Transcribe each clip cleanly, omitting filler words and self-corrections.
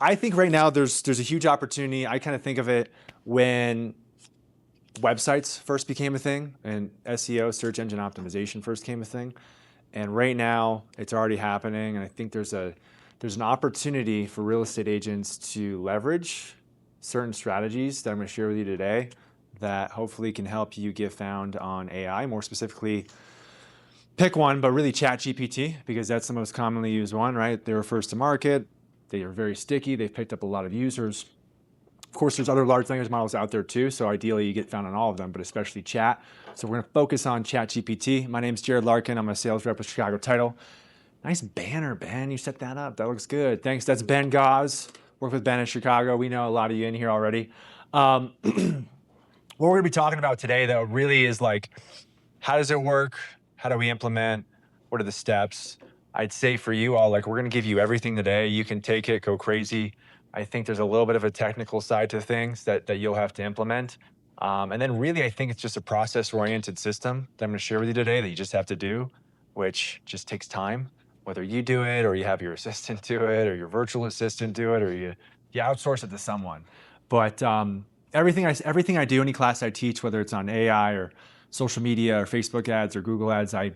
I think right now there's a huge opportunity. I kind of think of it when websites first became a thing and SEO, search engine optimization, first came a thing. And right now it's already happening. And I think there's an opportunity for real estate agents to leverage certain strategies that I'm going to share with you today that hopefully can help you get found on AI. More specifically, pick one, but really ChatGPT, because that's the most commonly used one, right? They were first to market. They are very sticky. They've picked up a lot of users. Of course, there's other large language models out there too, so ideally you get found on all of them, but especially chat. So we're gonna focus on ChatGPT. My name's Jared Larkin. I'm a sales rep with Chicago Title. Nice banner, Ben. You set that up. That looks good. Thanks. That's Ben Gause. Work with Ben in Chicago. We know a lot of you in here already. What we're gonna be talking about today, though, really is like, how does it work? How do we implement? What are the steps? I'd say for you all, like, we're gonna give you everything today. You can take it, go crazy. I think there's a little bit of a technical side to things that you'll have to implement. And then really, I think it's just a process-oriented system that I'm gonna share with you today that you just have to do, which just takes time. Whether you do it or you have your assistant do it or your virtual assistant do it or you outsource it to someone. But everything I do, any class I teach, whether it's on AI or social media or Facebook ads or Google ads, I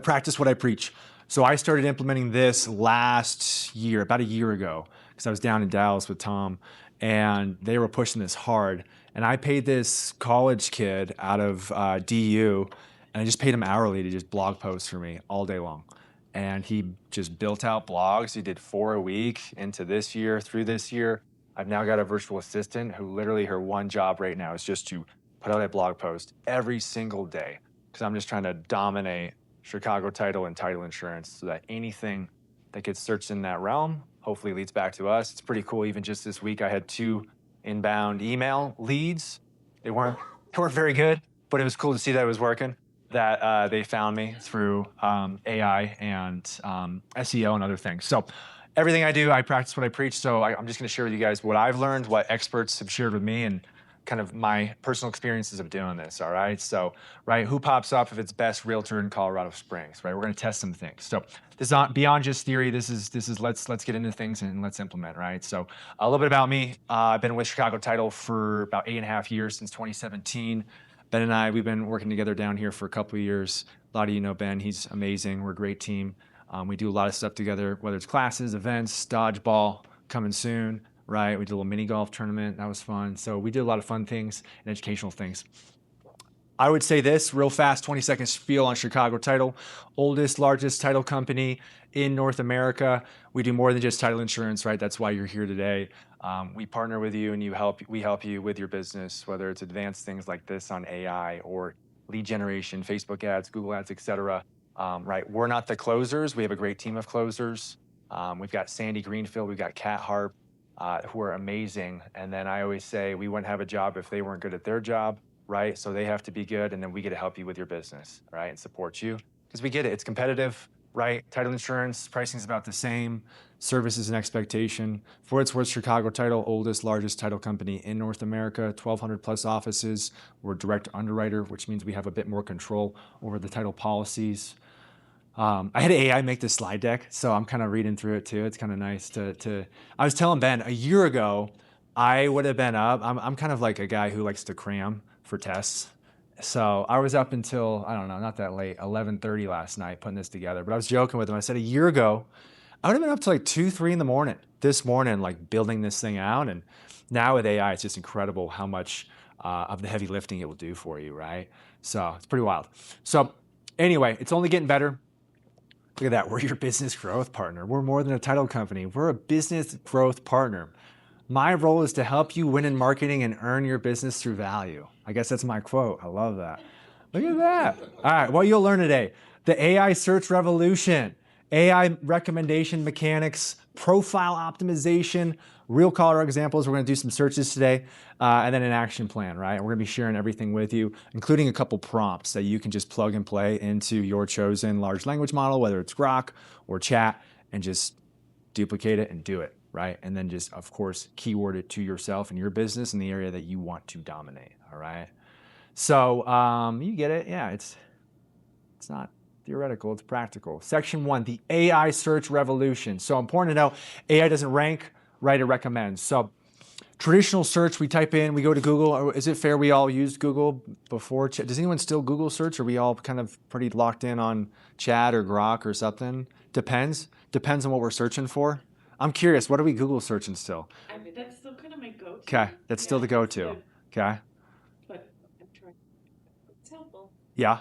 practice what I preach. So I started implementing this last year, about a year ago, because I was down in Dallas with Tom and they were pushing this hard. And I paid this college kid out of DU and I just paid him hourly to just blog posts for me all day long. And he just built out blogs. He did 4 a week into this year, through this year. I've now got a virtual assistant who literally her one job right now is just to put out a blog post every single day because I'm just trying to dominate Chicago Title and title insurance so that anything that gets searched in that realm hopefully leads back to us. It's pretty cool. Even just this week, I had 2 inbound email leads. They weren't very good, but it was cool to see that it was working, that they found me through AI and SEO and other things. So everything I do, I practice what I preach. So I'm just going to share with you guys what I've learned, what experts have shared with me, and kind of my personal experiences of doing this, all right? So, right, who pops up if it's best realtor in Colorado Springs, right? We're gonna test some things. So this is not beyond just theory. This is let's get into things and let's implement, right? So a little bit about me. I've been with Chicago Title for about 8.5 years, since 2017. Ben and I, we've been working together down here for a couple of years. A lot of you know Ben, he's amazing. We're a great team. We do a lot of stuff together, whether it's classes, events, dodgeball, coming soon. Right, we did a little mini golf tournament. That was fun. So we did a lot of fun things and educational things. I would say this real fast, 20-second spiel on Chicago Title, oldest, largest title company in North America. We do more than just title insurance, right? That's why you're here today. We partner with you and we help you with your business, whether it's advanced things like this on AI or lead generation, Facebook ads, Google ads, et cetera. Right, we're not the closers. We have a great team of closers. We've got Sandy Greenfield, we've got Kat Harp, who are amazing. And then I always say we wouldn't have a job if they weren't good at their job, right? So they have to be good, and then we get to help you with your business, right? And support you, because we get it. It's competitive, right? Title insurance, pricing is about the same. Service is an expectation. For what it's worth, Chicago Title, oldest, largest title company in North America, 1,200 plus offices. We're a direct underwriter, which means we have a bit more control over the title policies. I had AI make this slide deck, so I'm kind of reading through it too. It's kind of nice to. I was telling Ben a year ago, I would have been up. I'm kind of like a guy who likes to cram for tests. So I was up until, I don't know, not that late, 11:30 last night putting this together. But I was joking with him. I said a year ago, I would have been up to like 2, 3 in the morning this morning, like building this thing out. And now with AI, it's just incredible how much of the heavy lifting it will do for you, right? So it's pretty wild. So anyway, it's only getting better. Look at that. We're your business growth partner. We're more than a title company. We're a business growth partner. My role is to help you win in marketing and earn your business through value. I guess that's my quote. I love that. Look at that. All right, what you'll learn today. The AI search revolution, AI recommendation mechanics, profile optimization, real Colorado examples. We're going to do some searches today, and then an action plan, right? We're going to be sharing everything with you, including a couple prompts that you can just plug and play into your chosen large language model, whether it's Grok or Chat, and just duplicate it and do it, right? And then just, of course, keyword it to yourself and your business in the area that you want to dominate, all right? So you get it. Yeah, it's not theoretical, it's practical. Section 1, the AI search revolution. So important to know, AI doesn't rank right? It recommends. So traditional search, we type in, we go to Google. Or is it fair we all used Google before? Does anyone still Google search? Or are we all kind of pretty locked in on Chat or Grok or something? Depends. Depends on what we're searching for. I'm curious, what are we Google searching still? I mean, that's still kind of my go-to. Okay, that's still the go-to. Okay. But I'm trying. It's helpful. Yeah.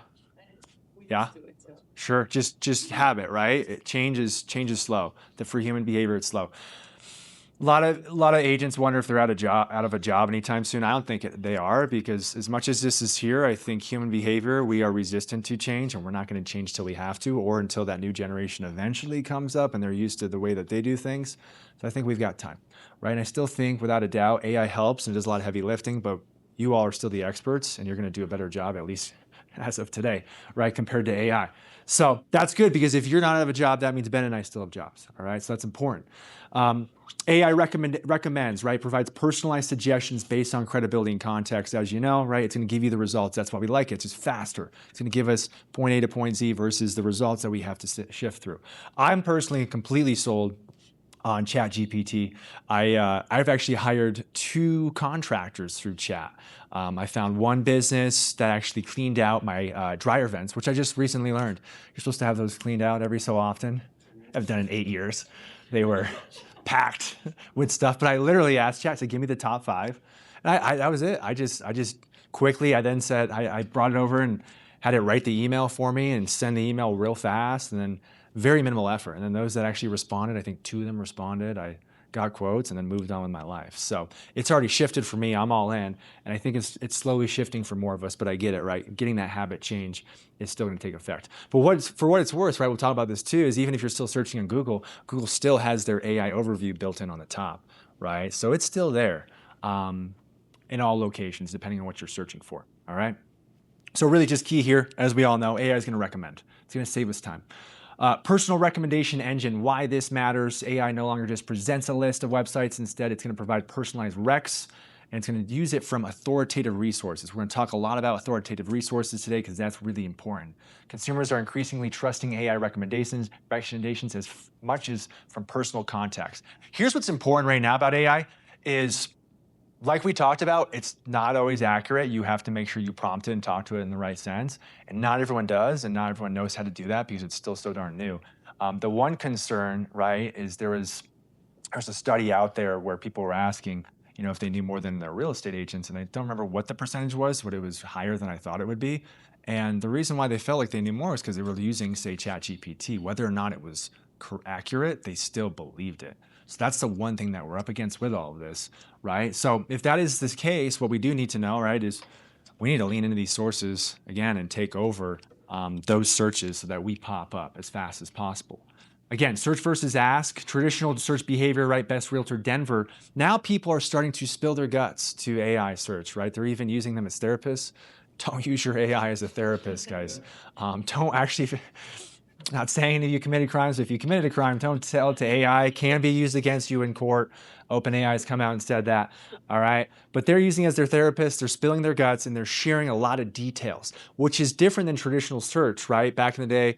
We Yeah. used to it, so. Sure. Just habit, right? It changes slow. For human behavior, it's slow. A lot of agents wonder if they're out of a job anytime soon. I don't think they are, because as much as this is here, I think human behavior, we are resistant to change, and we're not going to change till we have to, or until that new generation eventually comes up and they're used to the way that they do things. So I think we've got time, right? And I still think, without a doubt, AI helps and does a lot of heavy lifting, but you all are still the experts, and you're going to do a better job, at least as of today, right, compared to AI. So that's good, because if you're not out of a job, that means Ben and I still have jobs, all right? So that's important. AI recommends, right, provides personalized suggestions based on credibility and context, as you know, right? It's going to give you the results. That's why we like it. It's just faster. It's going to give us point A to point Z versus the results that we have to shift through. I'm personally completely sold on ChatGPT. I've actually hired 2 contractors through Chat. I found one business that actually cleaned out my dryer vents, which I just recently learned. You're supposed to have those cleaned out every so often. I've done it in 8 years. They were packed with stuff, but I literally asked Chat to give me the top 5. And that was it. I just quickly, I then said, I brought it over and had it write the email for me and send the email real fast, and then very minimal effort. And then those that actually responded, I think 2 of them responded. I got quotes and then moved on with my life. So it's already shifted for me. I'm all in. And I think it's slowly shifting for more of us, but I get it, right? Getting that habit change is still going to take effect. But for what it's worth, right, we'll talk about this too, is even if you're still searching on Google, Google still has their AI overview built in on the top, right? So it's still there in all locations, depending on what you're searching for, all right? So really just key here, as we all know, AI is going to recommend. It's going to save us time. Personal recommendation engine, why this matters. AI no longer just presents a list of websites. Instead, it's going to provide personalized recs, and it's going to use it from authoritative resources. We're going to talk a lot about authoritative resources today, because that's really important. Consumers are increasingly trusting AI recommendations as much as from personal contacts. Here's what's important right now about AI is, like we talked about, it's not always accurate. You have to make sure you prompt it and talk to it in the right sense. And not everyone does, and not everyone knows how to do that, because it's still so darn new. The one concern, right, is there's a study out there where people were asking, if they knew more than their real estate agents, and I don't remember what the percentage was, but it was higher than I thought it would be. And the reason why they felt like they knew more is because they were using, say, ChatGPT. Whether or not it was accurate, they still believed it. So that's the one thing that we're up against with all of this, right? So if that is the case, what we do need to know, right, is we need to lean into these sources again and take over those searches so that we pop up as fast as possible. Again, search versus ask, traditional search behavior, right? Best Realtor Denver. Now people are starting to spill their guts to AI search, right? They're even using them as therapists. Don't use your AI as a therapist, guys. Don't actually... Not saying that you committed crimes, but if you committed a crime, don't tell it to AI. It can be used against you in court. OpenAI has come out and said that, all right? But they're using it as their therapist, they're spilling their guts, and they're sharing a lot of details, which is different than traditional search, right? Back in the day,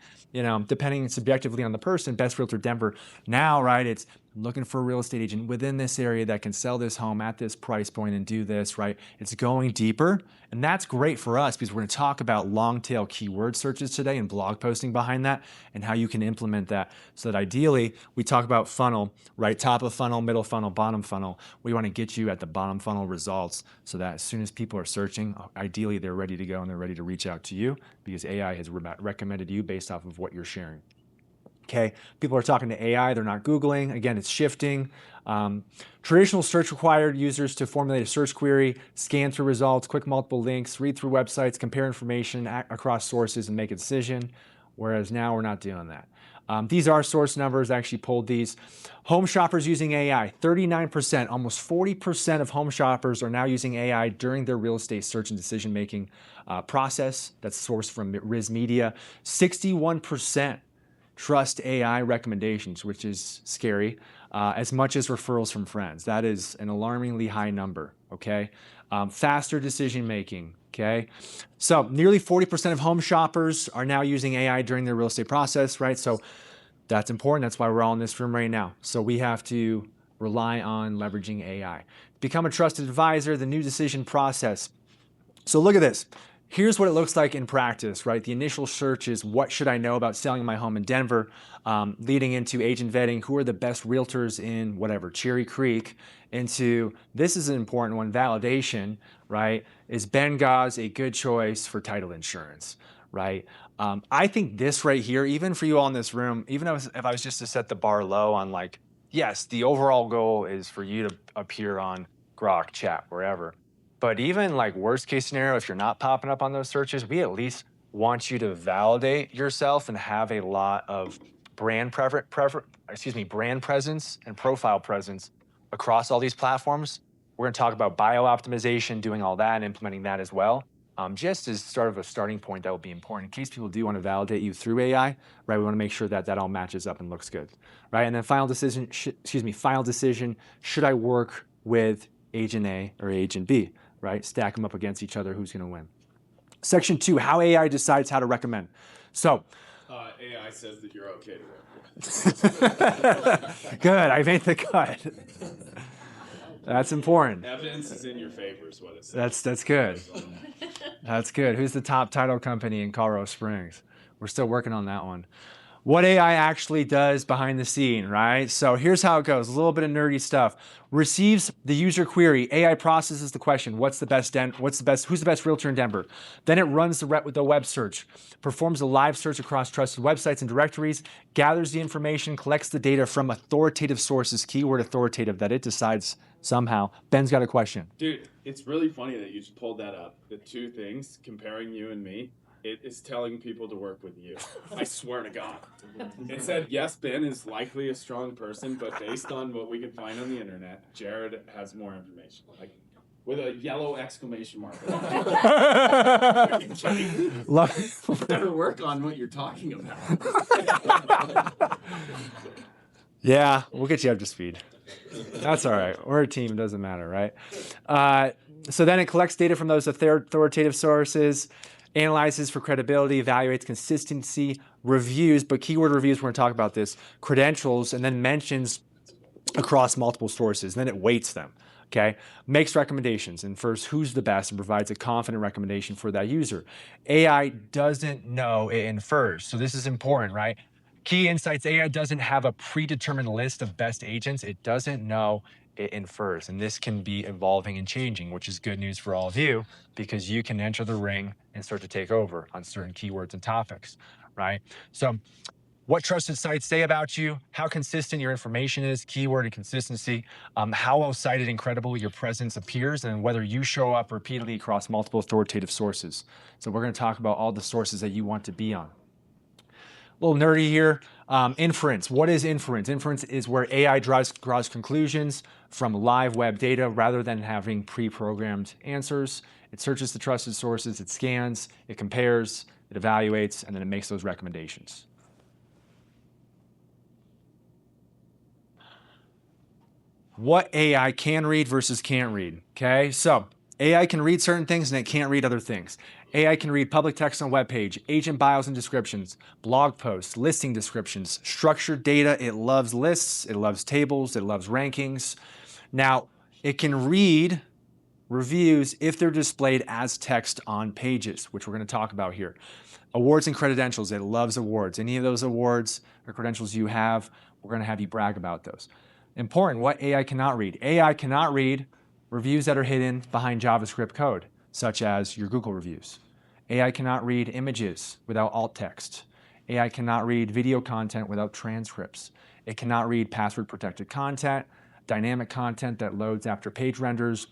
depending subjectively on the person, Best Realtor Denver. Now, right, it's looking for a real estate agent within this area that can sell this home at this price point and do this, right? It's going deeper, and that's great for us, because we're going to talk about long tail keyword searches today and blog posting behind that and how you can implement that, so that ideally we talk about funnel, right? Top of funnel, middle funnel, bottom funnel. We want to get you at the bottom funnel results, so that as soon as people are searching, ideally they're ready to go and they're ready to reach out to you, because AI has recommended you based off of what you're sharing. Okay, people are talking to AI, they're not Googling. Again, it's shifting. Traditional search required users to formulate a search query, scan through results, click multiple links, read through websites, compare information across sources, and make a decision. Whereas now we're not doing that. These are source numbers. I actually pulled these. Home shoppers using AI, 39%, almost 40% of home shoppers are now using AI during their real estate search and decision-making process. That's sourced from Riz Media. 61% trust AI recommendations, which is scary, as much as referrals from friends. That is an alarmingly high number, okay? Faster decision-making, okay? So nearly 40% of home shoppers are now using AI during their real estate process, right? So that's important. That's why we're all in this room right now. So we have to rely on leveraging AI. Become a trusted advisor, the new decision process. So look at this. Here's what it looks like in practice, right? The initial search is what should I know about selling my home in Denver, leading into agent vetting, who are the best realtors in whatever, Cherry Creek, into this is an important one, validation, right? Is Ben Gaz a good choice for title insurance, right? I think this right here, even for you all in this room, even if I was just to set the bar low on like, yes, the overall goal is for you to appear on Grok, Chat, wherever. But even like worst case scenario, if you're not popping up on those searches, we at least want you to validate yourself and have a lot of brand presence and profile presence across all these platforms. We're going to talk about bio optimization, doing all that and implementing that as well. Just as sort of a starting point that will be important in case people do want to validate you through AI, right? We want to make sure that that all matches up and looks good, right? And then final decision, should I work with agent A or agent B, right? Stack them up against each other, who's going to win. Section 2, how AI decides how to recommend. So, AI says that you're okay to work with. good, I made the cut. That's important. Evidence is in your favor is what it says. That's good. That's good. Who's the top title company in Colorado Springs? We're still working on that one. What AI actually does behind the scene, right? So here's how it goes. A little bit of nerdy stuff. Receives the user query. AI processes the question, who's the best realtor in Denver? Then it runs the web search, performs a live search across trusted websites and directories, gathers the information, collects the data from authoritative sources, keyword authoritative, that it decides somehow. Ben's got a question. Dude, it's really funny that you just pulled that up. The two things, comparing you and me, it is telling people to work with you. I swear to God. It said, yes, Ben is likely a strong person, but based on what we can find on the internet, Jared has more information. Like, with a yellow exclamation mark. Never work on what you're talking about. Yeah, we'll get you up to speed. That's all right. We're a team. It doesn't matter, right? So then it collects data from those authoritative sources, analyzes for credibility, evaluates consistency, reviews, but keyword reviews, we're going to talk about this, credentials, and then mentions across multiple sources. Then it weights them, okay? Makes recommendations, and first, who's the best, and provides a confident recommendation for that user. AI doesn't know, it infers. So this is important, right? Key insights, AI doesn't have a predetermined list of best agents. It doesn't know, it infers. And this can be evolving and changing, which is good news for all of you because you can enter the ring and start to take over on certain keywords and topics, right? So what trusted sites say about you, how consistent your information is, keyword and consistency, how well cited and credible your presence appears, and whether you show up repeatedly across multiple authoritative sources. So we're going to talk about all the sources that you want to be on. A little nerdy here. Inference. What is inference? Inference is where AI draws conclusions from live web data rather than having pre-programmed answers. It searches the trusted sources, it scans, it compares, it evaluates, and then it makes those recommendations. What AI can read versus can't read, okay? So AI can read certain things and it can't read other things. AI can read public text on a web page, agent bios and descriptions, blog posts, listing descriptions, structured data. It loves lists, it loves tables, it loves rankings. Now, it can read reviews if they're displayed as text on pages, which we're going to talk about here. Awards and credentials, it loves awards. Any of those awards or credentials you have, we're going to have you brag about those. Important, what AI cannot read. AI cannot read reviews that are hidden behind JavaScript code, such as your Google reviews. AI cannot read images without alt text. AI cannot read video content without transcripts. It cannot read password protected content, dynamic content that loads after page renders,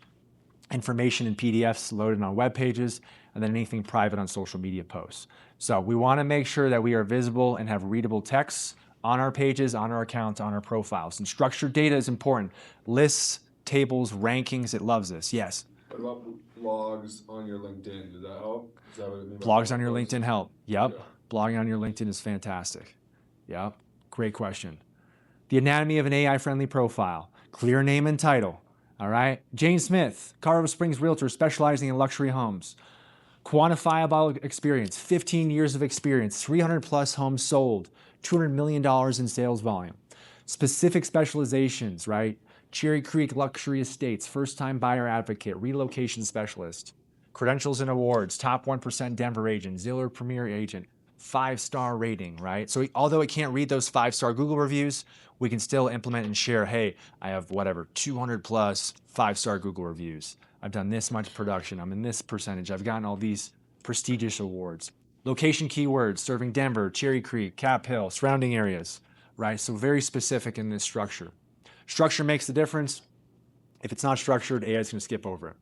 information in PDFs loaded on web pages, and then anything private on social media posts. So we want to make sure that we are visible and have readable texts on our pages, on our accounts, on our profiles. And structured data is important. Lists, tables, rankings, it loves this. Yes? What about blogs on your LinkedIn? Does that help? Is that what it means? Blogs on your LinkedIn help. Yep. Yeah. Blogging on your LinkedIn is fantastic. Yep. Great question. The anatomy of an AI-friendly profile. Clear name and title. All right. Jane Smith, Colorado Springs realtor specializing in luxury homes. Quantifiable experience, 15 years of experience, 300 plus homes sold, $200 million in sales volume. Specific specializations, right? Cherry Creek Luxury Estates, first-time buyer advocate, relocation specialist. Credentials and awards, top 1% Denver agent, Zillow Premier agent, 5-star rating, right? So although it can't read those 5-star Google reviews, we can still implement and share, hey, I have whatever, 200 plus 5-star Google reviews. I've done this much production. I'm in this percentage. I've gotten all these prestigious awards. Location keywords, serving Denver, Cherry Creek, Cap Hill, surrounding areas, right? So very specific in this structure. Structure makes the difference. If it's not structured, AI is going to skip over it,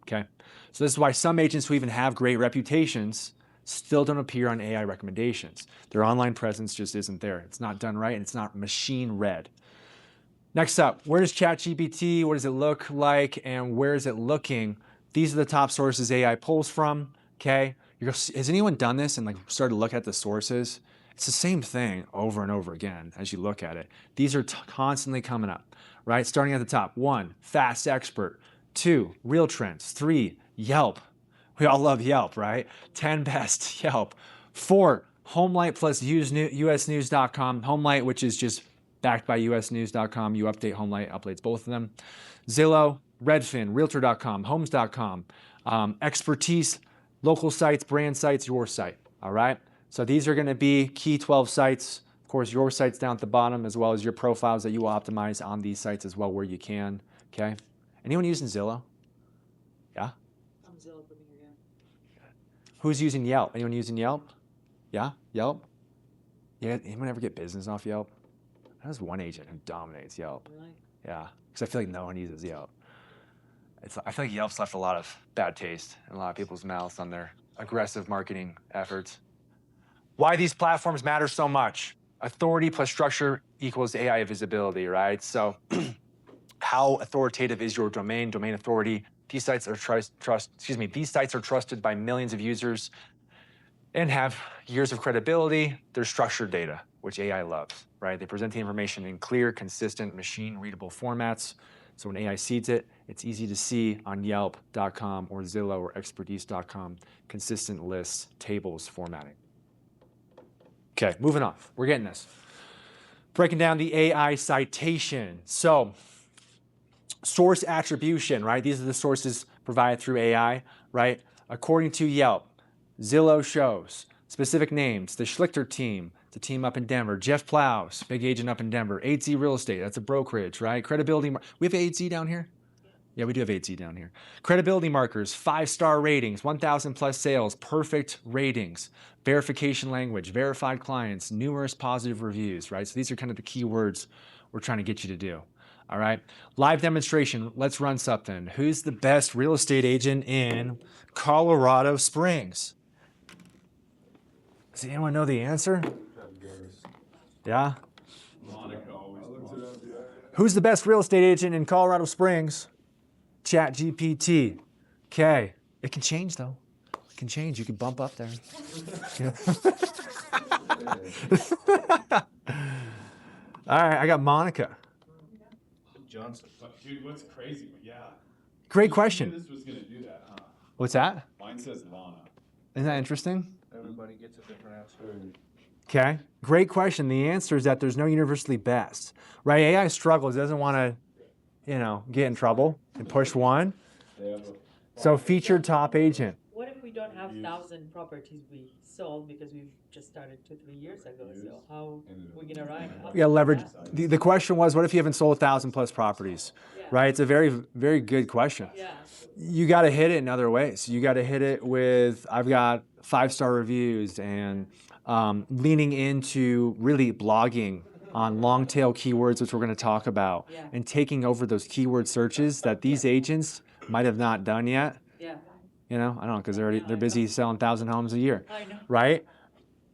okay? So this is why some agents who even have great reputations still don't appear on AI recommendations. Their online presence just isn't there. It's not done right, and it's not machine read. Next up, where does ChatGPT, what does it look like, and where is it looking? These are the top sources AI pulls from, okay? Has anyone done this and like started to look at the sources? It's the same thing over and over again as you look at it. These are constantly coming up, right? Starting at the top. 1, Fast Expert. 2, Real Trends. 3, Yelp. We all love Yelp, right? 10 Best, Yelp. 4, Homelight plus usnews.com. Homelight, which is just backed by usnews.com. You update Homelight, updates both of them. Zillow, Redfin, Realtor.com, Homes.com. Expertise, local sites, brand sites, your site, all right? So these are gonna be key 12 sites. Of course, your site's down at the bottom, as well as your profiles that you will optimize on these sites as well where you can, okay? Anyone using Zillow? Yeah? I'm Zillow Premier, yeah. Who's using Yelp? Anyone using Yelp? Yeah? Yelp? Yeah, anyone ever get business off Yelp? There's one agent who dominates Yelp. Really? Yeah, because I feel like no one uses Yelp. I feel like Yelp's left a lot of bad taste in a lot of people's mouths on their aggressive marketing efforts. Why these platforms matter so much. Authority plus structure equals AI visibility, right? So how authoritative is your domain authority? These sites are these sites are trusted by millions of users and have years of credibility. They're structured data, which AI loves, right? They present the information in clear, consistent, machine-readable formats. So when AI sees it, it's easy to see on Yelp.com or Zillow or Expertise.com, consistent lists, tables, formatting. Okay, moving on. We're getting this. Breaking down the AI citation. So source attribution, right? These are the sources provided through AI, right? According to Yelp, Zillow shows specific names, the Schlichter team, it's a team up in Denver, Jeff Plows, big agent up in Denver, 8Z Real Estate, that's a brokerage, right? Credibility, we have 8Z down here? Yeah, we do have 8Z down here. Credibility markers, 5-star ratings, 1,000 plus sales, perfect ratings, verification language, verified clients, numerous positive reviews, right? So these are kind of the keywords we're trying to get you to do. All right, live demonstration. Let's run something. Who's the best real estate agent in Colorado Springs? Does anyone know the answer? Yeah? Monica always wants. Who's the best real estate agent in Colorado Springs? ChatGPT. Okay. It can change though. It can change. You can bump up there. Yeah. All right, I got Monica. Johnson. Dude, what's crazy? Yeah. Great You knew question. this was gonna do that, huh? What's that? Mine says Lana. Isn't that interesting? Everybody gets a different answer. Okay, great question. The answer is that there's no universally best, right? AI struggles, doesn't want to, get in trouble and push one. So featured top agent. What if we don't have 1,000 properties we sold because we've just started 2-3 years ago? So how we gonna rank? Yeah, leverage. The question was, what if you haven't sold 1,000 plus properties, Yeah. right? It's a very, very good question. Yeah. You got to hit it in other ways. You got to hit it with, I've got 5-star reviews and leaning into really blogging on long tail keywords, which we're going to talk about, Yeah. and taking over those keyword searches that these agents might have not done yet. Yeah. I don't know, because they're busy selling 1,000 homes a year, I know. right?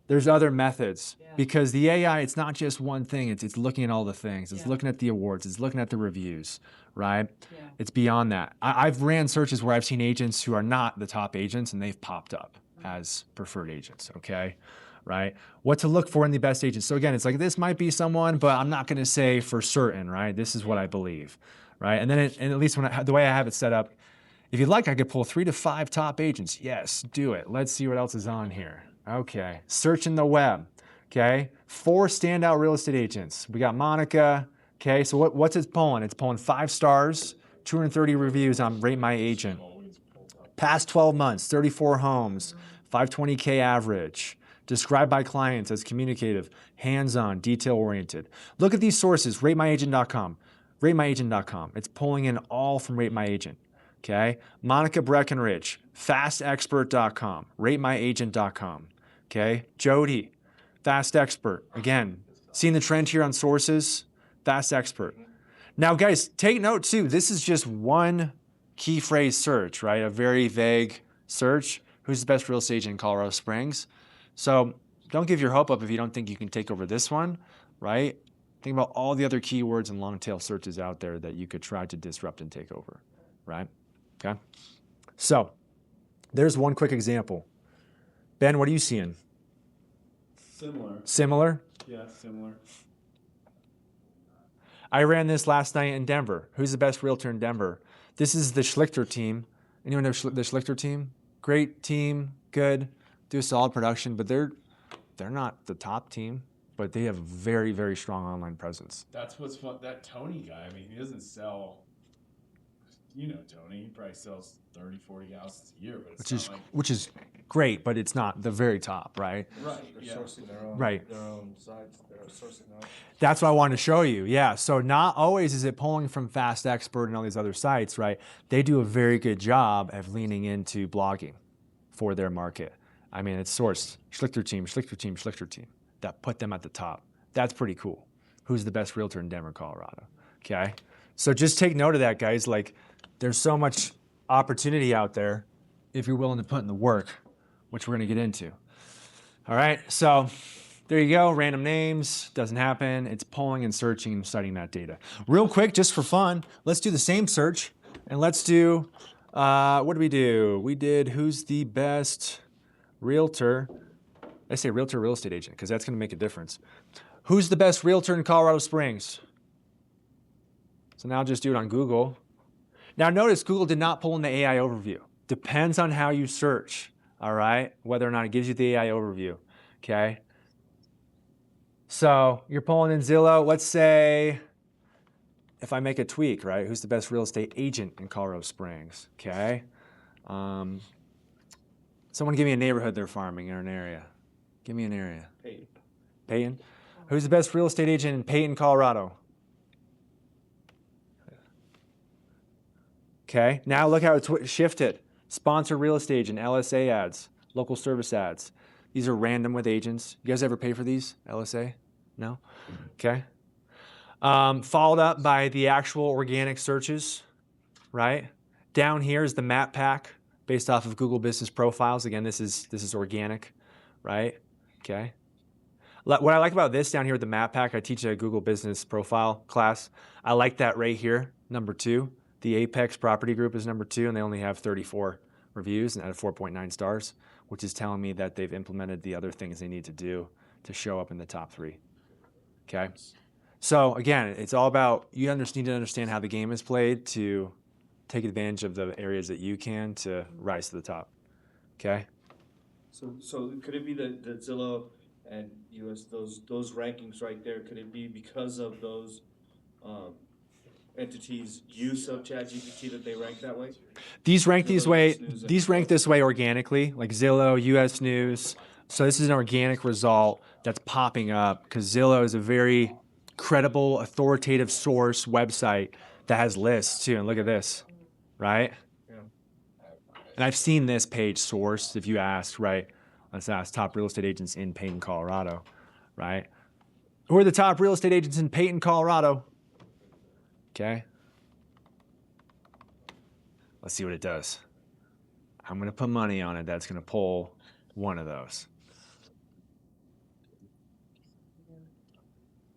There's other methods Yeah. because the AI, it's not just one thing. It's looking at all the things. It's Yeah. looking at the awards. It's looking at the reviews, right? Yeah. It's beyond that. I've ran searches where I've seen agents who are not the top agents and they've popped up as preferred agents, okay? Right? What to look for in the best agents. So again, it's like, this might be someone, but I'm not going to say for certain, right? This is what I believe, right? And then and at least the way I have it set up, if you'd like, I could pull 3 to 5 top agents. Yes, do it. Let's see what else is on here. Okay, searching the web, okay? 4 standout real estate agents. We got Monica, Okay, so what's it pulling? It's pulling 5 stars, 230 reviews on Rate My Agent. Past 12 months, 34 homes, 520K average. Described by clients as communicative, hands-on, detail-oriented. Look at these sources, ratemyagent.com, ratemyagent.com. It's pulling in all from Rate My Agent. Okay, Monica Breckenridge, fastexpert.com, ratemyagent.com. Okay, Jody, Fast Expert. Again, seeing the trend here on sources, Fast Expert. Now, guys, take note too. This is just one key phrase search, right? A very vague search. Who's the best real estate agent in Colorado Springs? So don't give your hope up if you don't think you can take over this one, right? Think about all the other keywords and long tail searches out there that you could try to disrupt and take over, right? Okay. So there's one quick example. Ben, what are you seeing? Similar. Similar? Yeah, similar. I ran this last night in Denver. Who's the best realtor in Denver? This is the Schlichter team. Anyone know the Schlichter team? Great team, good, do a solid production, but they're not the top team, but they have a very, very strong online presence. That's what's fun. That Tony guy, I mean, he doesn't sell, you know Tony, he probably sells 30, 40 houses a year, but it's Which is great, but it's not the very top, right? Right, They're yeah. sourcing their own, Right. their own sites. They're sourcing their own. That's what I wanted to show you. Yeah. So not always is it pulling from Fast Expert and all these other sites, right? They do a very good job of leaning into blogging for their market. I mean, it's sourced Schlichter team, Schlichter team, Schlichter team that put them at the top. That's pretty cool. Who's the best realtor in Denver, Colorado? Okay. So just take note of that, guys. Like, there's so much opportunity out there if you're willing to put in the work, which we're going to get into. All right. So there you go. Random names. Doesn't happen. It's pulling and searching and studying that data. Real quick, just for fun, let's do the same search. And let's do, what did we do? We did who's the best realtor. I say realtor, real estate agent, because that's going to make a difference. Who's the best realtor in Colorado Springs? So now I'll just do it on Google. Now notice Google did not pull in the AI overview. Depends on how you search, all right? Whether or not it gives you the AI overview, okay? So you're pulling in Zillow. Let's say if I make a tweak, right? Who's the best real estate agent in Colorado Springs, okay? Someone give me a neighborhood they're farming or an area. Give me an area. Payton. Payton? Who's the best real estate agent in Payton, Colorado? Okay, now look how it's shifted. Sponsored real estate agent, LSA ads, local service ads. These are random with agents. You guys ever pay for these, LSA? No? Okay. Followed up by the actual organic searches, right? Down here is the map pack based off of Google Business Profiles. Again, this is organic, right? Okay. What I like about this down here with the map pack, I teach a Google Business Profile class. I like that right here, number 2. The Apex Property Group is number 2, and they only have 34 reviews and at 4.9 stars, which is telling me that they've implemented the other things they need to do to show up in the top 3. Okay? So again, it's all about you need to understand how the game is played to take advantage of the areas that you can to rise to the top. Okay? So could it be that Zillow and US those rankings right there? Could it be because of those entities' use of ChatGPT that they rank that way? These rank Zillow, this way organically, like Zillow, US News. So this is an organic result that's popping up because Zillow is a very credible, authoritative source website that has lists too. And look at this, right? Yeah. And I've seen this page sourced. If you ask, right? Let's ask top real estate agents in Payton, Colorado, right? Who are the top real estate agents in Payton, Colorado? Okay. Let's see what it does. I'm going to put money on it. That's going to pull one of those.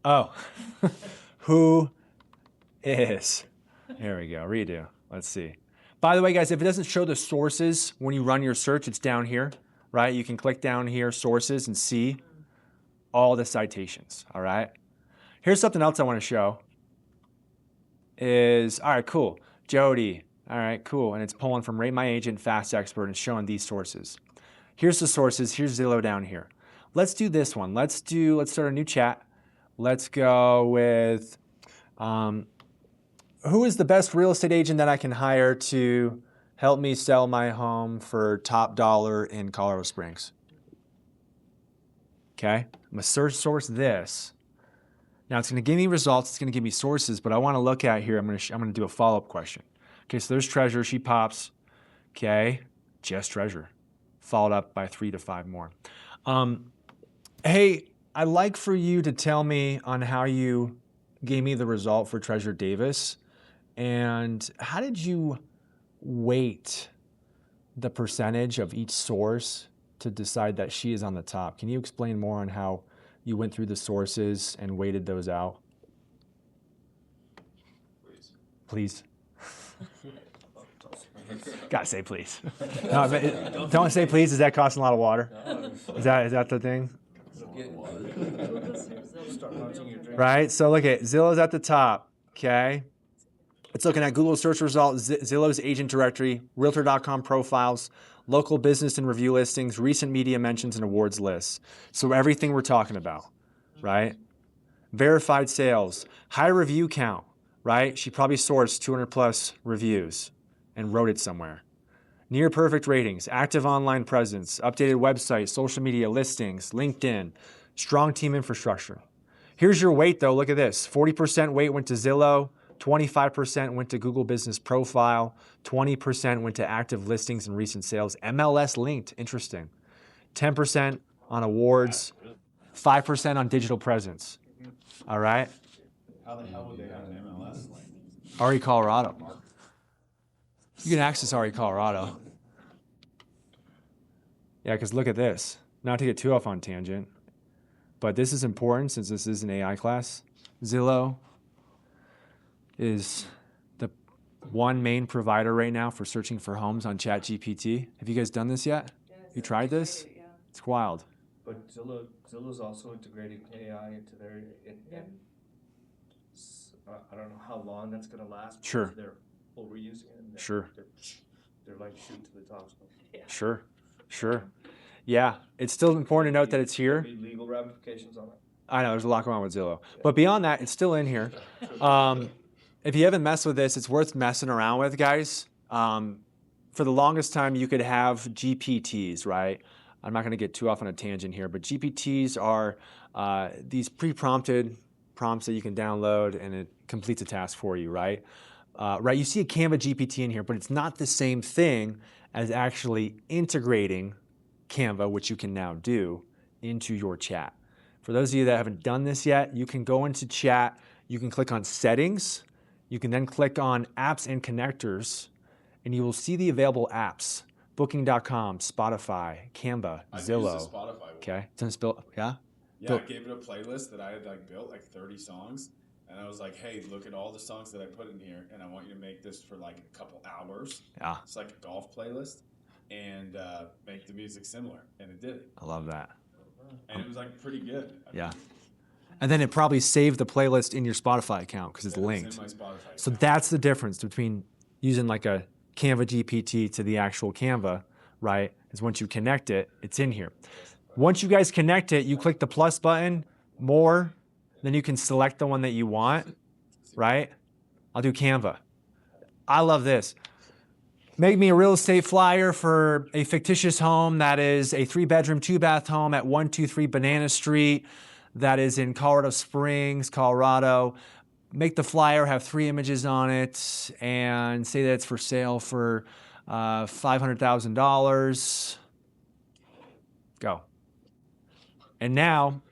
Oh, who is? Here we go. Redo. Let's see. By the way, guys, if it doesn't show the sources when you run your search, it's down here, right? You can click down here, sources, and see all the citations, all right? Here's something else I want to show. All right, cool. Jody, all right, cool. And it's pulling from Rate My Agent, Fast Expert, and showing these sources. Here's the sources. Here's Zillow down here. Let's do this one. Let's start a new chat. Let's go with Who is the best real estate agent that I can hire to help me sell my home for top dollar in Colorado Springs? Okay, I'm gonna source this. Now it's gonna give me results, it's gonna give me sources, but I wanna look at here, I'm gonna do a follow-up question. Okay, so there's Treasure, she pops. Okay, just Treasure, followed up by 3 to 5 more. Hey, I'd like for you to tell me on how you gave me the result for Treasure Davis, and how did you weight the percentage of each source to decide that she is on the top? Can you explain more on how you went through the sources and weighted those out? Please. Gotta say please. No, but don't say please. Is that costing a lot of water? Is that the thing? Start launching your drink. Right. So look at Zillow's at the top. Okay. It's looking at Google search results, Zillow's agent directory, Realtor.com profiles, local business and review listings, recent media mentions, and awards lists. So everything we're talking about, right? Verified sales, high review count, right? She probably sourced 200 plus reviews and wrote it somewhere. Near perfect ratings, active online presence, updated website, social media listings, LinkedIn, strong team infrastructure. Here's your weight though, look at this. 40% weight went to Zillow, 25% went to Google Business Profile, 20% went to active listings and recent sales. MLS linked, interesting. 10% on awards, 5% on digital presence. All right? How the hell would they have an MLS link? RE Colorado. You can access RE Colorado. Yeah, because look at this. Not to get too off on tangent, but this is important since this is an AI class. Zillow is the one main provider right now for searching for homes on ChatGPT. Have you guys done this yet? You tried this? Yeah. It's wild. But Zillow's also integrating AI into their. I don't know how long that's gonna last. Sure. Because they're overusing it. And Sure. They're like shooting to the top. So. Sure. Yeah, it's still important to note that it's here. There'll be legal ramifications on it. I know, there's a lot going on with Zillow. But beyond that, it's still in here. If you haven't messed with this, it's worth messing around with, guys. For the longest time, you could have GPTs, right? I'm not going to get too off on a tangent here, but GPTs are these pre-prompted prompts that you can download, and it completes a task for you, right? Right, you see a Canva GPT in here, but it's not the same thing as actually integrating Canva, which you can now do, into your chat. For those of you that haven't done this yet, you can go into chat, you can click on settings, you can then click on apps and connectors, and you will see the available apps. Booking.com, Spotify, Canva, Zillow. I used a Spotify one. Okay, yeah? Yeah, I gave it a playlist that I had built 30 songs, and I was like, "Hey, look at all the songs that I put in here, and I want you to make this for a couple hours." Yeah. It's like a golf playlist, and make the music similar, and it did it, I love that. and it was pretty good. Yeah. And then it probably saved the playlist in your Spotify account because it's It was linked. in my Spotify. So account. that's the difference between using a Canva GPT to the actual Canva, right? Is once you connect it, it's in here. Once you guys connect it, you click the plus button, more, then you can select the one that you want, right? I'll do Canva. I love this. Make me a real estate flyer for a fictitious home that is a 3-bedroom, 2-bath home at 123 Banana Street that is in Colorado Springs, Colorado. Make the flyer have 3 images on it and say that it's for sale for $500,000. Go. And now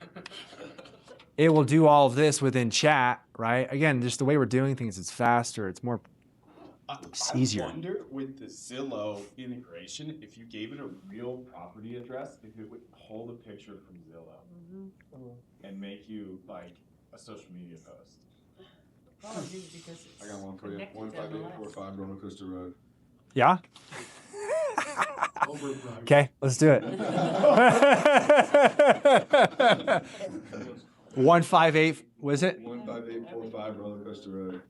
it will do all of this within chat, right? Again, just the way we're doing things, it's faster, it's more, it's easier. I wonder with the Zillow integration, if you gave it a real property address, if it would pull a picture from Zillow and make you a social media post. Probably because it's I got one for you. connected to 15845 Roller Coaster Road. Yeah? Okay, let's do it. 158, was it? 15845 Roller Coaster Road.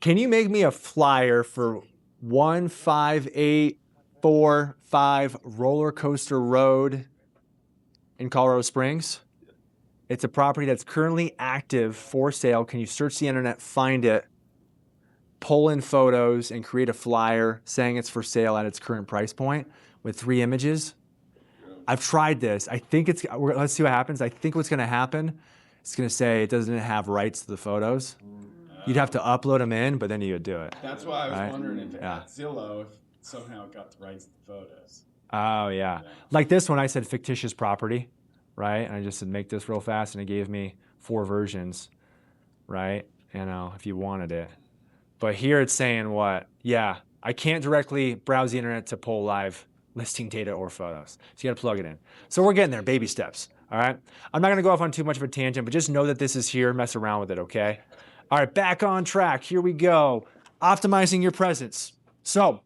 Can you make me a flyer for 15845 Roller Coaster Road in Colorado Springs? It's a property that's currently active for sale. Can you search the internet, find it, pull in photos, and create a flyer saying it's for sale at its current price point with 3 images? I've tried this. I think let's see what happens. I think what's going to happen, it's going to say it doesn't have rights to the photos. You'd have to upload them in, but then you would do it. That's why I was Right? wondering if Yeah. at Zillow, if somehow it got the rights to the photos. Oh, yeah. Yeah. Like this one, I said fictitious property, right? And I just said make this real fast, and it gave me 4 versions, right? If you wanted it. But here it's saying what? Yeah, I can't directly browse the internet to pull live listing data or photos. So you got to plug it in. So we're getting there, baby steps, all right? I'm not going to go off on too much of a tangent, but just know that this is here. Mess around with it, okay? All right, back on track. Here we go. Optimizing your presence. So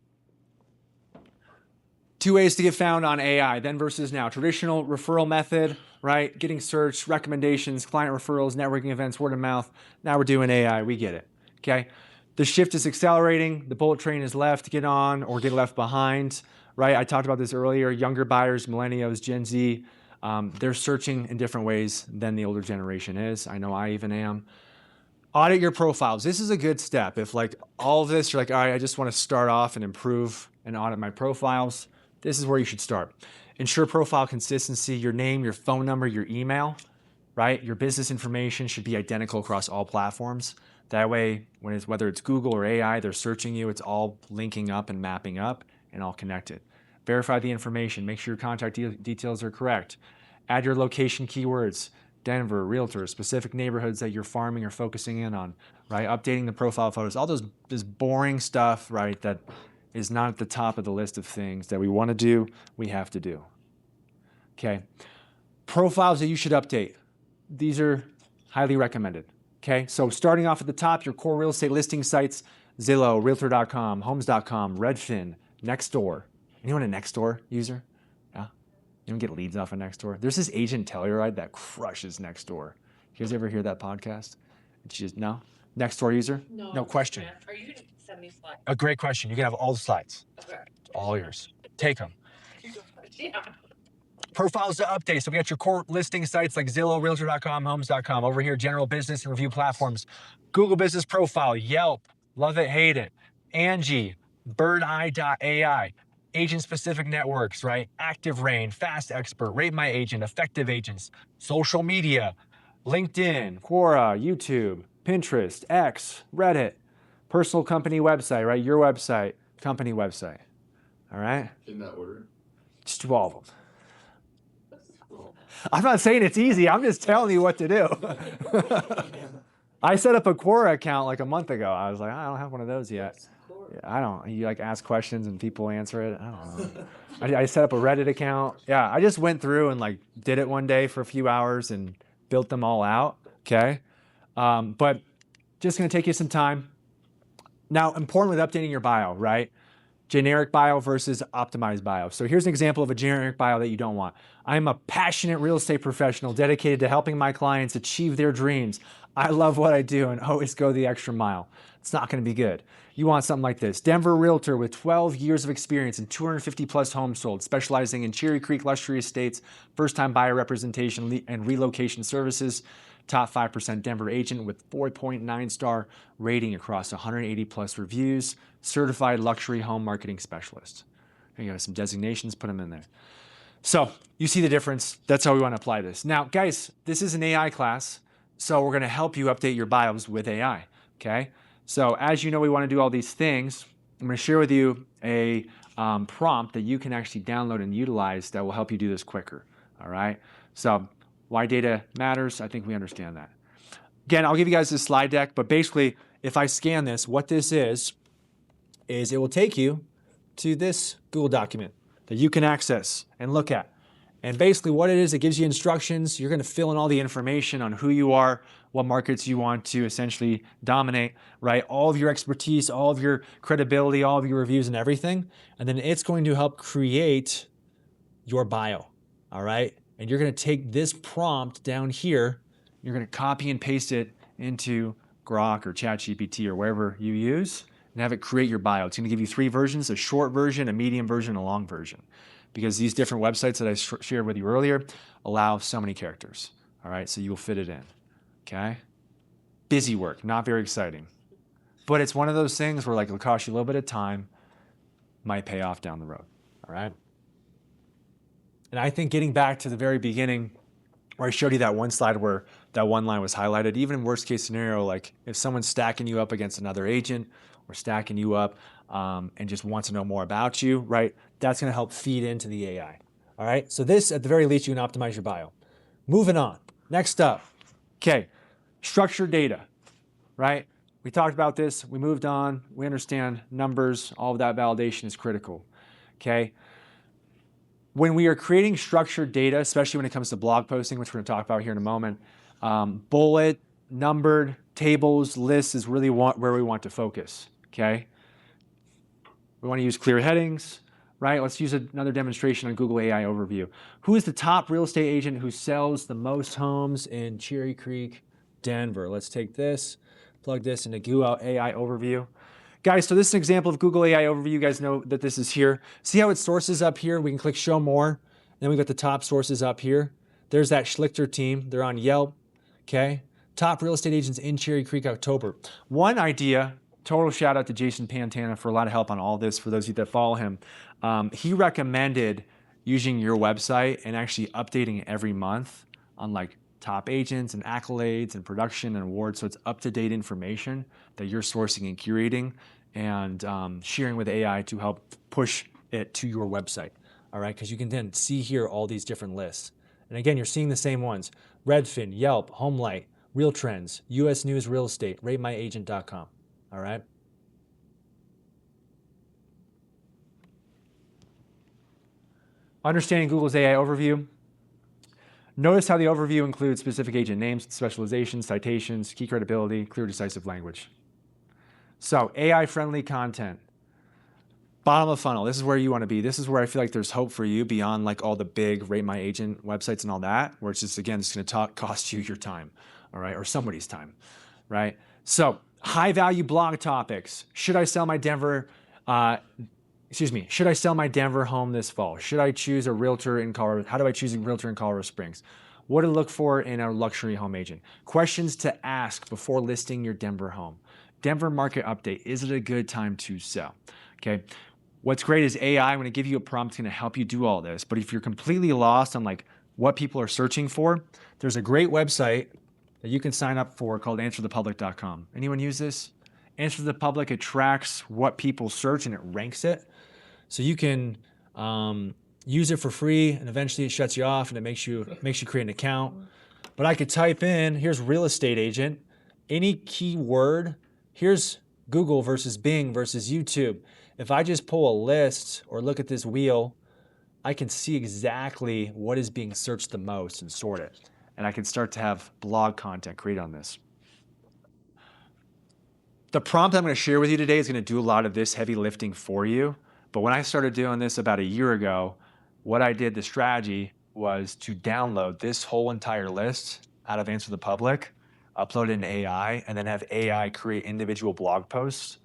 2 ways to get found on AI, then versus now. Traditional referral method, right? Getting search, recommendations, client referrals, networking events, word of mouth. Now we're doing AI. We get it, okay? The shift is accelerating. The bullet train is left. Get on or get left behind, right? I talked about this earlier. Younger buyers, millennials, Gen Z, they're searching in different ways than the older generation is. I know I even am. Audit your profiles. This is a good step. If like all of this, you're like, all right, I just want to start off and improve and audit my profiles. This is where you should start. Ensure profile consistency, your name, your phone number, your email, right? Your business information should be identical across all platforms. That way, whether it's Google or AI, they're searching you, it's all linking up and mapping up and all connected. Verify the information. Make sure your contact details are correct. Add your location keywords, Denver, realtor, specific neighborhoods that you're farming or focusing in on, right? Updating the profile photos, all this boring stuff, right, that is not at the top of the list of things that we want to do, we have to do. Okay. Profiles that you should update. These are highly recommended. Okay. So starting off at the top, your core real estate listing sites, Zillow, Realtor.com, Homes.com, Redfin, Nextdoor. Anyone a Nextdoor user? Yeah. You don't get leads off of Nextdoor. There's this agent Telluride that crushes Nextdoor. You guys ever hear that podcast? No? Nextdoor user? No question. Are you gonna send me slides? A great question. You can have all the slides. Okay. All yours. Take them. Yeah. Profiles to update. So we got your core listing sites like Zillow, Realtor.com, Homes.com. Over here, general business and review platforms. Google Business Profile, Yelp, love it, hate it. Angie, Birdeye.ai, agent-specific networks, right? Active Rain, Fast Expert, Rate My Agent, Effective Agents, social media, LinkedIn, Quora, YouTube, Pinterest, X, Reddit, personal company website, right? Your website, company website. All right? In that order. Just do all of them. I'm not saying it's easy. I'm just telling you what to do. I set up a Quora account like a month ago. I was like, I don't have one of those yet. Yeah, I don't. You like ask questions and people answer it. I don't know. I set up a Reddit account. Yeah, I just went through and like did it one day for a few hours and built them all out. Okay, but just gonna take you some time. Now, important with updating your bio, right? Generic bio versus optimized bio. So here's an example of a generic bio that you don't want. I'm a passionate real estate professional dedicated to helping my clients achieve their dreams. I love what I do and always go the extra mile. It's not going to be good. You want something like this. Denver realtor with 12 years of experience and 250 plus homes sold, specializing in Cherry Creek luxury estates, first-time buyer representation and relocation services. Top 5% Denver agent with 4.9 star rating across 180 plus reviews. Certified luxury home marketing specialist. Here you go, some designations, put them in there. So you see the difference. That's how we want to apply this. Now, guys, this is an AI class, so we're going to help you update your bios with AI, okay? So as you know, we want to do all these things. I'm going to share with you a prompt that you can actually download and utilize that will help you do this quicker, all right? So why data matters, I think we understand that. Again, I'll give you guys this slide deck, but basically, if I scan this, what this is it will take you to this Google document that you can access and look at. And basically what it is, it gives you instructions. You're going to fill in all the information on who you are, what markets you want to essentially dominate, right? All of your expertise, all of your credibility, all of your reviews and everything. And then it's going to help create your bio, all right? And you're going to take this prompt down here, you're going to copy and paste it into Grok or ChatGPT or wherever you use and have it create your bio. It's going to give you 3 versions, a short version, a medium version, a long version. Because these different websites that I shared with you earlier allow so many characters. All right, so you will fit it in. Okay? Busy work, not very exciting. But it's one of those things where like it'll cost you a little bit of time, might pay off down the road. All right? And I think getting back to the very beginning, where I showed you that one slide where that one line was highlighted, even in worst case scenario, like if someone's stacking you up against another agent or stacking you up and just wants to know more about you, right? That's going to help feed into the AI. All right. So this, at the very least, you can optimize your bio. Moving on. Next up. Okay. Structured data, right? We talked about this. We moved on. We understand numbers. All of that validation is critical. Okay. When we are creating structured data, especially when it comes to blog posting, which we're going to talk about here in a moment, bullet, numbered, tables, lists is really where we want to focus, okay? We want to use clear headings, right? Let's use another demonstration on Google AI Overview. Who is the top real estate agent who sells the most homes in Cherry Creek, Denver? Let's take this, plug this into Google AI Overview. Guys, so this is an example of Google AI Overview. You guys know that this is here. See how it sources up here? We can click Show More. Then we got the top sources up here. There's that Schlichter team. They're on Yelp, okay? Top real estate agents in Cherry Creek, October. One idea, total shout out to Jason Pantana for a lot of help on all this for those of you that follow him. He recommended using your website and actually updating it every month on like top agents and accolades and production and awards. So it's up-to-date information that you're sourcing and curating and sharing with AI to help push it to your website. All right, because you can then see here all these different lists. And again, you're seeing the same ones. Redfin, Yelp, HomeLight, Real Trends, US News Real Estate, RateMyAgent.com. All right. Understanding Google's AI overview. Notice how the overview includes specific agent names, specializations, citations, key credibility, clear, decisive language. So AI-friendly content. Bottom of funnel, this is where you want to be. This is where I feel like there's hope for you beyond like all the big Rate My Agent websites and all that, where it's just, again, it's going to cost you your time, all right, or somebody's time, right? So high-value blog topics. Should I sell my Denver should I sell my Denver home this fall? Should I choose a realtor in Colorado? How do I choose a realtor in Colorado Springs? What to look for in a luxury home agent? Questions to ask before listing your Denver home. Denver market update. Is it a good time to sell? Okay. What's great is AI, I'm going to give you a prompt, it's going to help you do all this. But if you're completely lost on like what people are searching for, there's a great website that you can sign up for called answerthepublic.com. Anyone use this? Answer the Public, it tracks what people search and it ranks it. So you can use it for free, and eventually it shuts you off, and it makes you create an account. But I could type in, here's real estate agent, any keyword. Here's Google versus Bing versus YouTube. If I just pull a list or look at this wheel, I can see exactly what is being searched the most and sort it. And I can start to have blog content created on this. The prompt I'm going to share with you today is going to do a lot of this heavy lifting for you. But when I started doing this about a year ago, what I did, the strategy, was to download this whole entire list out of Answer the Public, upload it into AI, and then have AI create individual blog posts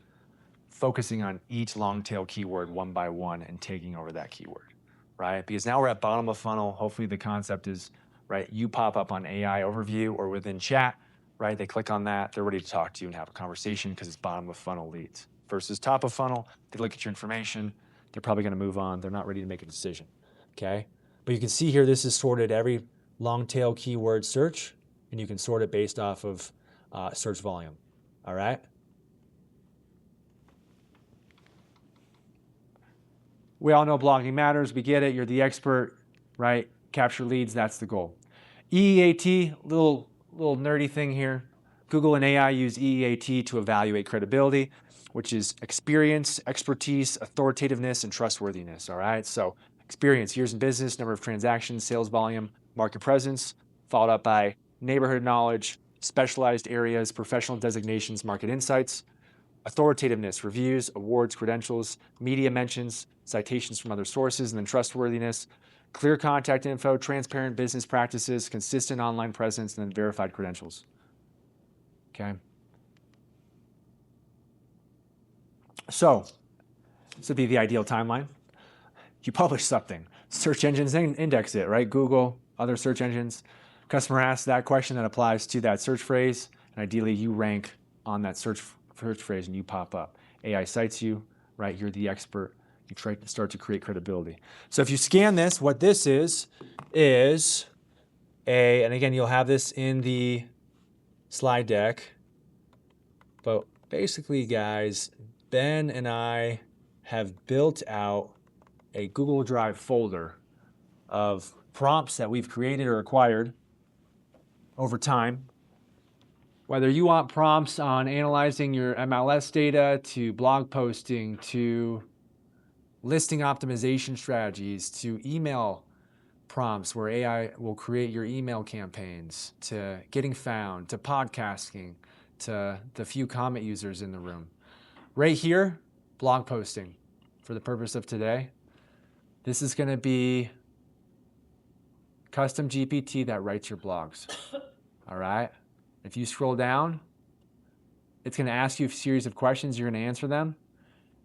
focusing on each long tail keyword one by one and taking over that keyword, right? Because now we're at bottom of funnel. Hopefully the concept is, right, you pop up on AI overview or within chat, right? They click on that, they're ready to talk to you and have a conversation because it's bottom of funnel leads. Versus top of funnel, they look at your information, they're probably going to move on, they're not ready to make a decision, okay? But you can see here, this is sorted every long tail keyword search, and you can sort it based off of search volume, all right? We all know blogging matters, we get it, you're the expert, right? Capture leads, that's the goal. EEAT, little nerdy thing here. Google and AI use EEAT to evaluate credibility, which is experience, expertise, authoritativeness, and trustworthiness, all right? So experience, years in business, number of transactions, sales volume, market presence, followed up by neighborhood knowledge, specialized areas, professional designations, market insights, authoritativeness, reviews, awards, credentials, media mentions, citations from other sources, and then trustworthiness, clear contact info, transparent business practices, consistent online presence, and then verified credentials, okay? So, this would be the ideal timeline. You publish something. Search engines index it, right? Google, other search engines. Customer asks that question that applies to that search phrase, and ideally you rank on that search phrase and you pop up. AI cites you, right? You're the expert. You try to start to create credibility. So if you scan this, what this is and again, you'll have this in the slide deck, but basically, guys, Ben and I have built out a Google Drive folder of prompts that we've created or acquired over time. Whether you want prompts on analyzing your MLS data, to blog posting, to listing optimization strategies, to email prompts where AI will create your email campaigns, to getting found, to podcasting, to the few comment users in the room. Right here, blog posting for the purpose of today. This is going to be custom GPT that writes your blogs. All right. If you scroll down, it's going to ask you a series of questions. You're going to answer them.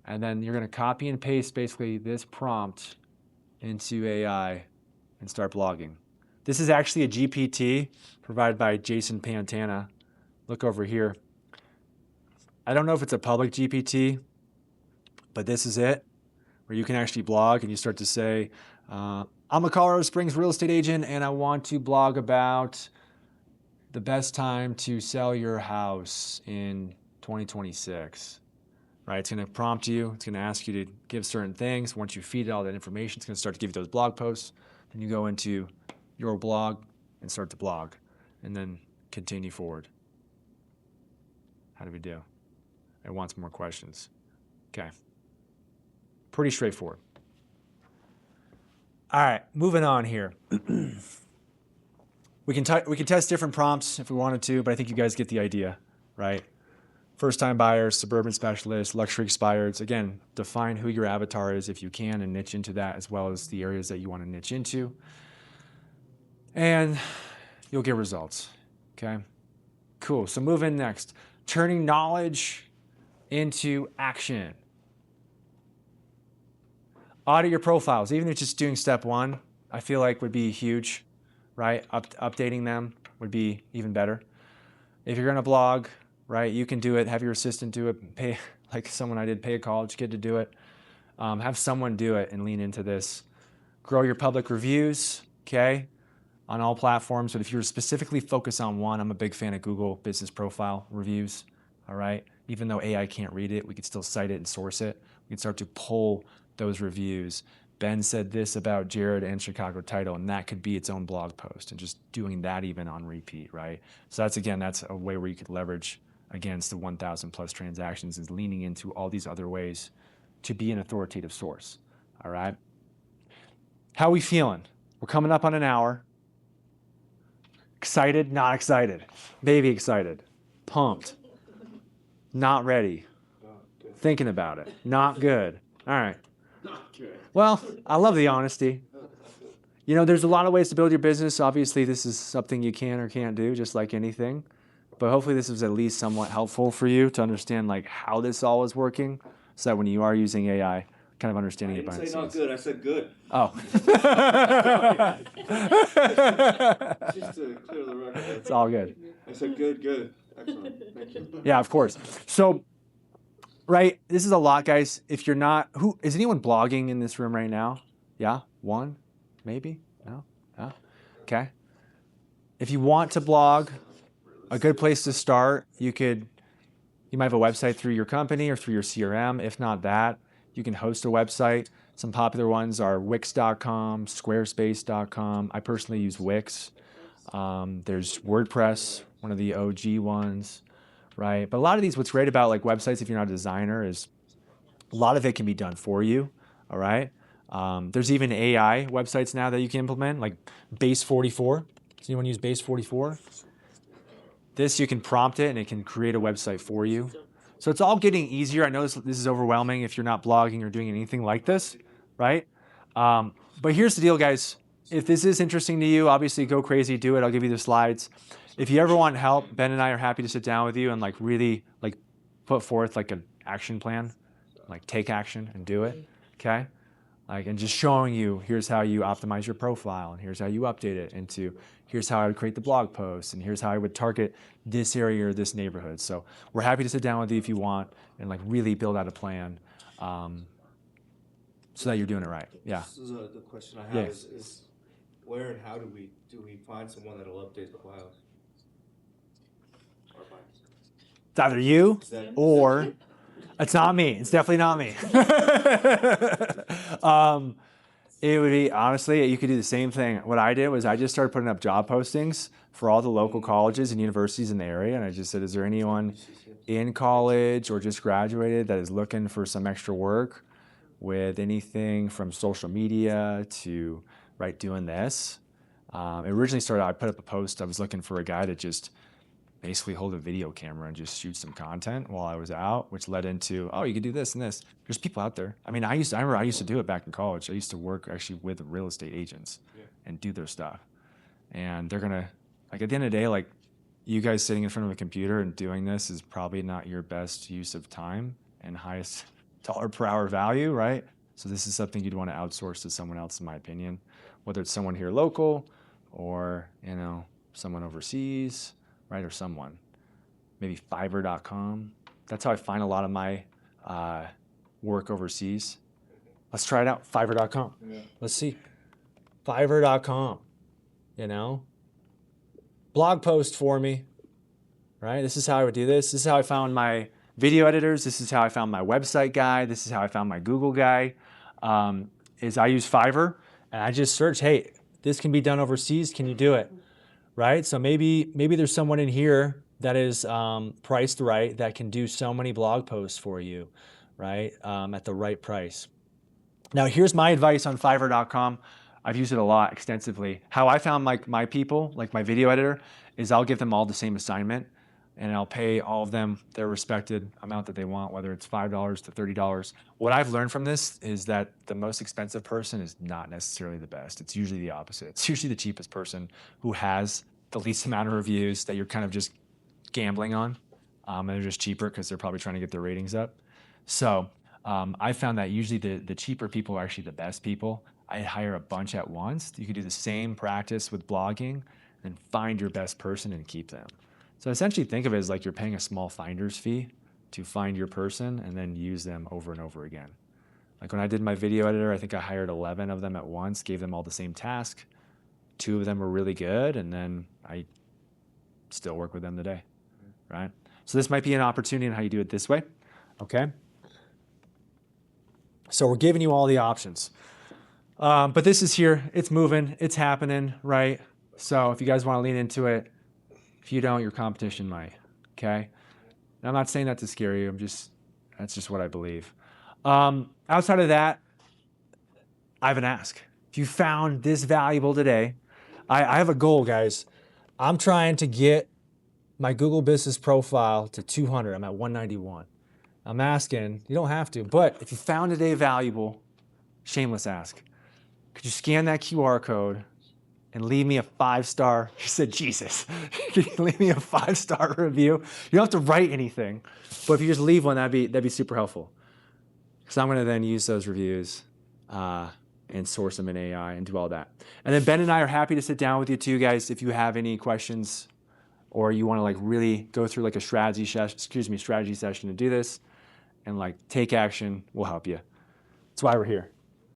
And then you're going to copy and paste basically this prompt into AI and start blogging. This is actually a GPT provided by Jason Pantana. Look over here. I don't know if it's a public GPT, but this is it, where you can actually blog and you start to say, I'm a Colorado Springs real estate agent and I want to blog about the best time to sell your house in 2026. Right? It's going to prompt you. It's going to ask you to give certain things. Once you feed it all that information, it's going to start to give you those blog posts. Then you go into your blog and start to blog and then continue forward. How do we do? It wants more questions. Okay. Pretty straightforward. All right, moving on here. We can test different prompts if we wanted to, but I think you guys get the idea, right? First-time buyers, suburban specialists, luxury expireds. Again, define who your avatar is if you can and niche into that as well as the areas that you want to niche into. And you'll get results, okay? Cool, so move in next. Turning knowledge into action. Audit your profiles, even if just doing step one, I feel like would be huge, right? Updating them would be even better. If you're gonna blog, right, you can do it, have your assistant do it, pay, like someone I did, pay a college kid to do it. Have someone do it and lean into this. Grow your public reviews, okay, on all platforms. But if you're specifically focused on one, I'm a big fan of Google Business Profile reviews, all right? Even though AI can't read it, we could still cite it and source it. We can start to pull those reviews. Ben said this about Jared and Chicago Title, and that could be its own blog post, and just doing that even on repeat, right? So that's a way where you could leverage against the 1,000 plus transactions, is leaning into all these other ways to be an authoritative source, all right? How are we feeling? We're coming up on an hour. Excited, not excited. Maybe excited. Pumped. Not ready. Thinking about it. Not good. All right. Not good. Well, I love the honesty. You know, there's a lot of ways to build your business. Obviously, this is something you can or can't do, just like anything. But hopefully this was at least somewhat helpful for you to understand like how this all is working, so that when you are using AI, kind of understanding it behind the I didn't scenes. say not good. I said good. Oh. Just to clear the record. It's all good. I said good. Excellent. Thank you. Yeah, of course. So, right, this is a lot, guys. If you're not, is anyone blogging in this room right now? Yeah, one, maybe, no, yeah, okay. If you want to blog, a good place to start, you might have a website through your company or through your CRM. If not that, you can host a website. Some popular ones are Wix.com, Squarespace.com. I personally use Wix. There's WordPress, one of the OG ones, right? But a lot of these, what's great about like websites, if you're not a designer, is a lot of it can be done for you, all right? There's even AI websites now that you can implement, like Base 44. Does anyone use Base 44? This, you can prompt it and it can create a website for you. So it's all getting easier. I know this is overwhelming if you're not blogging or doing anything like this, right? But here's the deal, guys. If this is interesting to you, obviously go crazy, do it. I'll give you the slides. If you ever want help, Ben and I are happy to sit down with you and like really like put forth like an action plan, like take action and do it, okay? Like, and just showing you, here's how you optimize your profile, and here's how you update it, into here's how I would create the blog post, and here's how I would target this area or this neighborhood. So we're happy to sit down with you if you want and like really build out a plan so that you're doing it right. Yeah. This is the question I have Yeah. is where and how do we find someone that'll update the files? Our files. It's either you Is that or it's not me. It's definitely not me. It would be, honestly, you could do the same thing. What I did was I just started putting up job postings for all the local colleges and universities in the area. And I just said, is there anyone in college or just graduated that is looking for some extra work with anything from social media to doing this? It originally started, I put up a post. I was looking for a guy to just basically hold a video camera and just shoot some content while I was out, which led into, oh, you could do this and this. There's people out there. I mean, I remember I used to do it back in college. I used to work actually with real estate agents and do their stuff. And they're gonna, like, at the end of the day, like, you guys sitting in front of a computer and doing this is probably not your best use of time and highest dollar per hour value, right? So this is something you'd want to outsource to someone else, in my opinion, whether it's someone here local or, someone overseas, right? Or someone, maybe Fiverr.com. That's how I find a lot of my work overseas. Let's try it out, Fiverr.com. Yeah. Let's see, Fiverr.com, blog post for me, right? This is how I would do this. This is how I found my video editors. This is how I found my website guy. This is how I found my Google guy, is I use Fiverr and I just search, hey, this can be done overseas. Can you do it? Right? So maybe there's someone in here that is priced right that can do so many blog posts for you, right? At the right price. Now, here's my advice on Fiverr.com. I've used it a lot extensively. How I found my people, like my video editor, is I'll give them all the same assignment and I'll pay all of them their respected amount that they want, whether it's $5 to $30. What I've learned from this is that the most expensive person is not necessarily the best. It's usually the opposite. It's usually the cheapest person who has the least amount of reviews that you're kind of just gambling on. And they're just cheaper because they're probably trying to get their ratings up. So I found that usually the cheaper people are actually the best people. I hire a bunch at once. You could do the same practice with blogging and find your best person and keep them. So essentially think of it as like you're paying a small finder's fee to find your person and then use them over and over again. Like when I did my video editor, I think I hired 11 of them at once, gave them all the same task. 2 of them were really good, and then I still work with them today, right? So this might be an opportunity in how you do it this way, okay? So we're giving you all the options. But this is here, it's moving, it's happening, right? So if you guys want to lean into it, if you don't, your competition might, okay? And I'm not saying that to scare you, that's just what I believe. Outside of that, I have an ask. If you found this valuable today, I have a goal, guys. I'm trying to get my Google business profile to 200. I'm at 191. I'm asking, you don't have to, but if you found today valuable, shameless ask, could you scan that QR code and leave me a 5-star? He said, Jesus, can you leave me a 5-star review? You don't have to write anything, but if you just leave one, that'd be super helpful. So I'm gonna then use those reviews and source them in AI and do all that. And then Ben and I are happy to sit down with you too, guys, if you have any questions or you wanna like really go through like a strategy session to do this and like take action, we'll help you. That's why we're here.